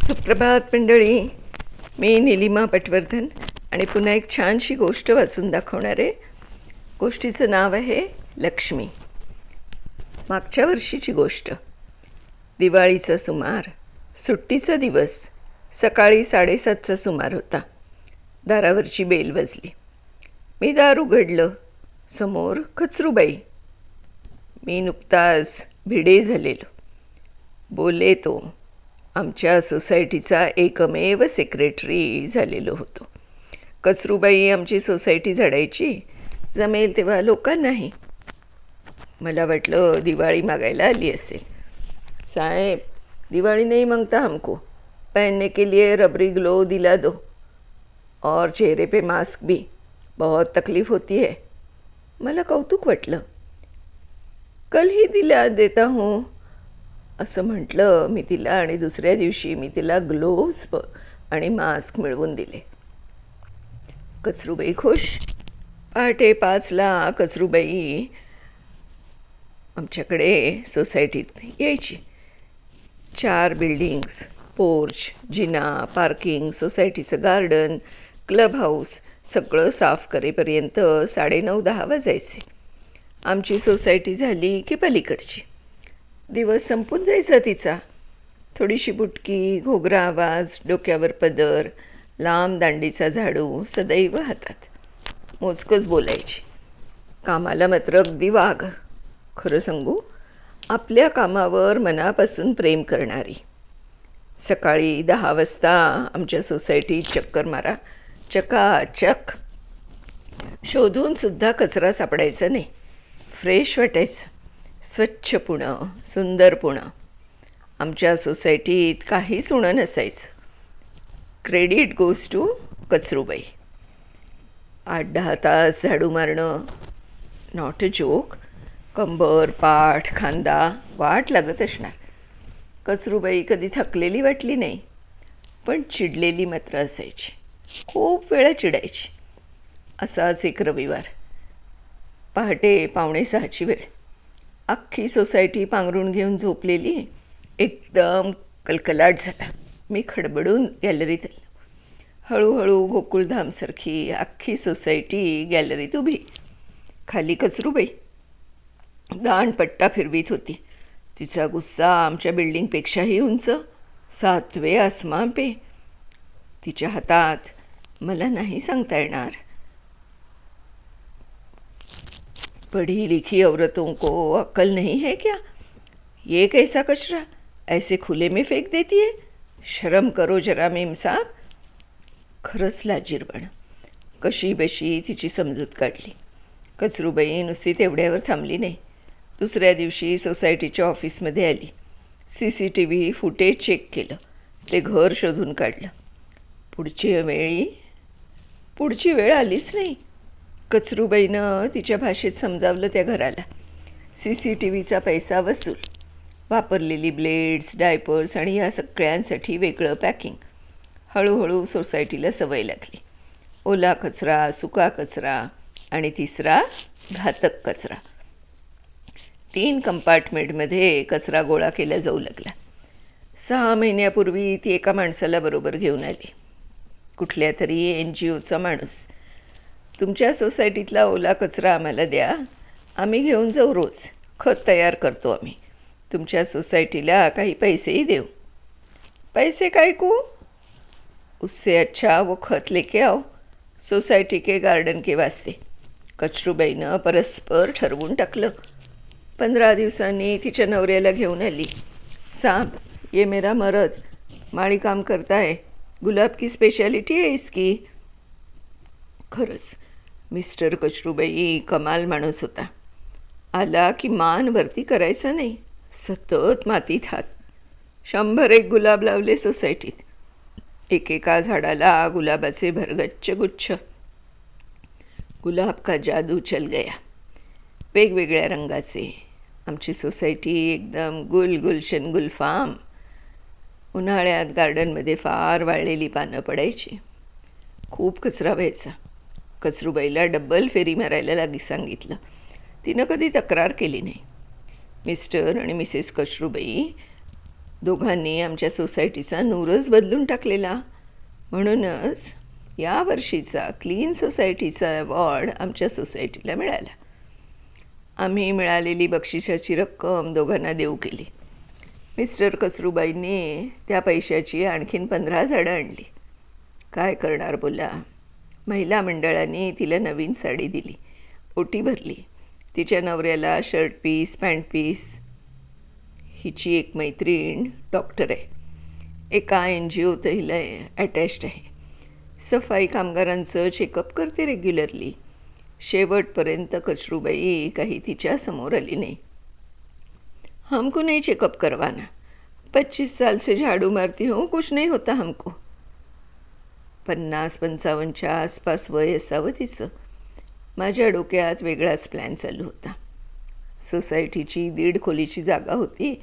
सुप्रभात मंडळी. मी निलिमा पटवर्धन आणि पुन्हा एक छानशी गोष्ट वाचून दाखवणार आहे. गोष्टीचं नाव आहे लक्ष्मी. मागच्या वर्षीची गोष्ट. दिवाळीचा सुमार, सुट्टीचा दिवस. सकाळी 7:30चा सुमार होता. दारावरची बेल वाजली. मी दार उघडलं. समोर कचरूबाई. मी नुकताच भिडे झालेलो. बोले तो आमच्या सोसायटीचा एकमेव सेक्रेटरी झालेलो होतो. कचरूबाई आमची सोसायटी झाडायची, जमेल तेव्हा लोकांनाही. मला वाटलं दिवाळी मागायला आली असेल. साहेब, दिवाळी नहीं मांगता हमको, पहनने के लिए रबरी ग्लो दिला दो और चेहरे पे मास्क भी, बहुत तकलीफ होती है. मला कौतुक वाटलं. कल ही दिला देता हूँ असं म्हटलं मी तिला आणि दुसऱ्या दिवशी मी तिला ग्लोव्ज आणि मास्क मिळवून दिले. कचरूबाई खुश. पहाटे 5ला कचरूबाई आमच्याकडे सोसायटीत यायची. 4 बिल्डिंग्स, पोर्च, जिना, पार्किंग, सोसायटीचं गार्डन, क्लब हाऊस सगळं साफ करेपर्यंत 9:30-10 वाजायचे. आमची सोसायटी झाली की पलीकडची. दिवस संपून जायचा तिचा. थोडीशी बुटकी, घोगरा आवाज, डोक्यावर पदर, लांब दांडीचा झाडू सदैव हातात. मोजकंच बोलायची. कामाला मात्र अगदी वाघ. खरं सांगू, आपल्या कामावर मनापासून प्रेम करणारी. सकाळी 10 वाजता आमच्या सोसायटीत चक्कर मारा, चकाचक. शोधूनसुद्धा कचरा सापडायचा नाही. फ्रेश वाटायचं. स्वच्छ पुणं, सुंदर पुणं. आमच्या सोसायटीत काहीच उणं नसायचं. Credit goes to कचरूबाई. 8-10 तास झाडू मारणं नॉट अ जोक. कंबर, पाठ, खांदा वाट लागत असणार. कचरूबाई कधी थकलेली वाटली नाही, पण चिडलेली मात्र असायची. खूप वेळा चिडायची. असाच एक रविवार. पहाटे 5:45ची वेळ. अख्खी सोसायटी पांघरून घेऊन झोपलेली. एकदम कलकलाट झाला. मी खडबडून गॅलरीत आलो. हळूहळू गोकुळधामसारखी अख्खी सोसायटी गॅलरीत उभी. खाली कचरूबाई दांडपट्टा फिरवीत होती. तिचा गुस्सा आमच्या बिल्डिंगपेक्षाही उंच. 7वे आसमान पे. तिच्या हातात मला नाही सांगता येणार. पढ़ी लिखी औरतों को अक्ल नहीं है क्या? ये कैसा कचरा ऐसे खुले में फेक देती है? शर्म करो जरा मेम साहब. खरंच लाजीरवाण. कशी बशी तिची समजूत काढली. कचरूबाई नुसती तेवढ्यावर थांबली नाही. दुसऱ्या दिवशी सोसायटीच्या ऑफिसमध्ये आली. CCTV फुटेज चेक केलं. ते घर शोधून काढलं. पुढची वेळ आलीच नाही. कचरूबाईनं तिच्या भाषेत समजावलं त्या घराला. CCTVचा पैसा वसूल. वापरलेली ब्लेड्स, डायपर्स आणि या सगळ्यांसाठी वेगळं पॅकिंग. हळूहळू सोसायटीला सवय लागली. ओला कचरा, सुका कचरा आणि तिसरा घातक कचरा. 3 कंपार्टमेंटमध्ये कचरा गोळा केला जाऊ लागला. 6 महिन्यापूर्वी ती एका माणसाला बरोबर घेऊन आली. कुठल्या तरी NGOचा माणूस. तुमच्या सोसायटीतला ओला कचरा आम्हाला द्या, आम्ही घेऊन जाऊ रोज. खत तयार करतो आम्ही. तुमच्या सोसायटीला काही पैसेही देऊ. पैसे काय को? उससे अच्छा वो खत लेके आओ सोसायटी के गार्डन के वास्ते. कचरूबाईनं परस्पर ठरवून टाकलं. 15 दिवसांनी तिच्या नवऱ्याला घेऊन आली. साहब, ये मेरा मर्द माळी काम करता है. गुलाब की स्पेशलिटी है इसकी. खरंच मिस्टर कचरूबाई कमाल माणूस होता. आला की मान वरती करायचा नाही. सतत मातीत हात. 101 गुलाब लावले सोसायटीत. एकेका झाडाला गुलाबाचे भरगच्च गुच्छ. गुलाब का जादू चल गया. वेगवेगळ्या रंगाचे. आमची सोसायटी एकदम गुलशन गुलफाम. उन्हाळ्यात गार्डनमध्ये फार वाळलेली पानं पडायची. खूप कचरा व्हायचा. कचरूबाईला डबल फेरी मारायला सांगितलं. तिनं कधी तक्रार केली नाही. मिस्टर आणि मिसेस कचरूबाई दोघांनी आमच्या सोसायटीचा नूरच बदलून टाकलेला. म्हणूनच यावर्षीचा क्लीन सोसायटीचा अवॉर्ड आमच्या सोसायटीला मिळाला. आम्ही मिळालेली बक्षिसाची रक्कम दोघांना देऊ केली. मिस्टर कचरूबाईंनी त्या पैशाची आणखीन 15 झाडं आणली. काय करणार बोला. महिला मंडळाने तिला नवीन साडी दिली, ओटी भरली. तिच्या नवऱ्याला शर्ट पीस, पॅन्ट पीस. हिची एक मैत्रीण डॉक्टर आहे, एका NGOत हिला अटॅच्ड आहे. सफाई कामगारांचं चेकअप करते रेग्युलरली. शेवटपर्यंत कचरूबाई काही तिच्या समोर आली नाही. हमको नहीं चेकअप करवाना, 25 साल से झाड़ू मारती हूँ, कुछ नहीं होता हमको. 50-55च्या आसपास वय असावं तिचं. माझ्या डोक्यात वेगळाच प्लॅन चालू होता. सोसायटीची 1.5 खोलीची जागा होती.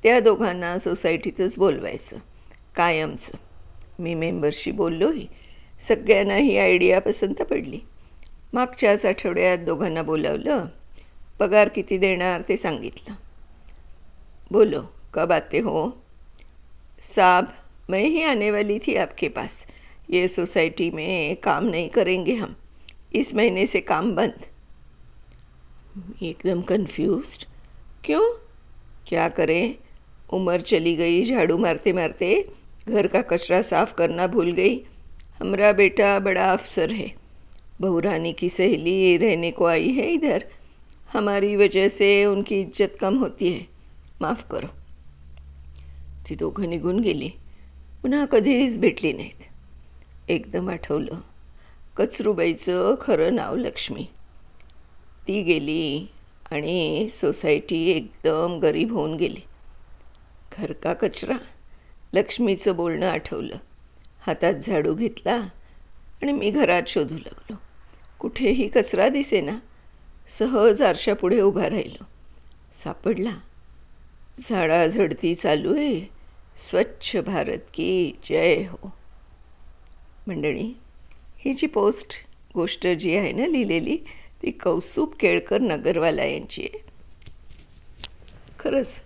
त्या दोघांना सोसायटीतच बोलवायचं कायमचं. मी मेंबर्सशी बोललोही. सगळ्यांना ही आयडिया पसंत पडली. मागच्याच आठवड्यात दोघांना बोलावलं. पगार किती देणार ते सांगितलं. बोलो, कब आते हो? साहब, मैं ही आने वाली थी आपके पास. ये सोसाइटी में काम नहीं करेंगे हम, इस महीने से काम बंद. एकदम कंफ्यूज्ड. क्यों? क्या करें? उम्र चली गई, झाड़ू मारते मारते घर का कचरा साफ करना भूल गई. हमारा बेटा बड़ा अफसर है, बहू रानी की सहेली रहने को आई है इधर. हमारी वजह से उनकी इज्जत कम होती है, माफ़ करो. ती दोघं निघून गेली. पुन्हा कधीच भेटली नाहीत. एकदम आठवलं, कचरूबाईचं खरं नाव लक्ष्मी. ती गेली आणि सोसायटी एकदम गरीब होऊन गेली. घर का कचरा. लक्ष्मीचं बोलणं आठवलं. हातात झाडू घेतला आणि मी घरात शोधू लागलो. कुठेही कचरा दिसेना. सहज आरशापुढे उभा राहिलो. सापडला. झाडाझडती चालू आहे. स्वच्छ भारत की जय हो. मंडळी, ही जी गोष्ट जी आहे ना लिहिलेली, ती कौस्तुभ केळकर नगरवाला यांची आहे. खरंच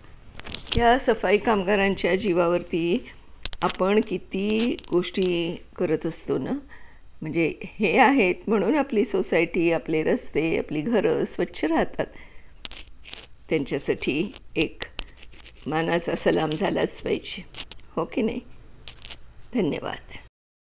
या सफाई कामगारांच्या जीवावरती आपण किती गोष्टी करत असतो ना. म्हणजे हे आहेत म्हणून आपली सोसायटी, आपले रस्ते, आपली घरं स्वच्छ राहतात. त्यांच्यासाठी एक मानाचा सलाम झालाच पाहिजे, हो की नाही? धन्यवाद.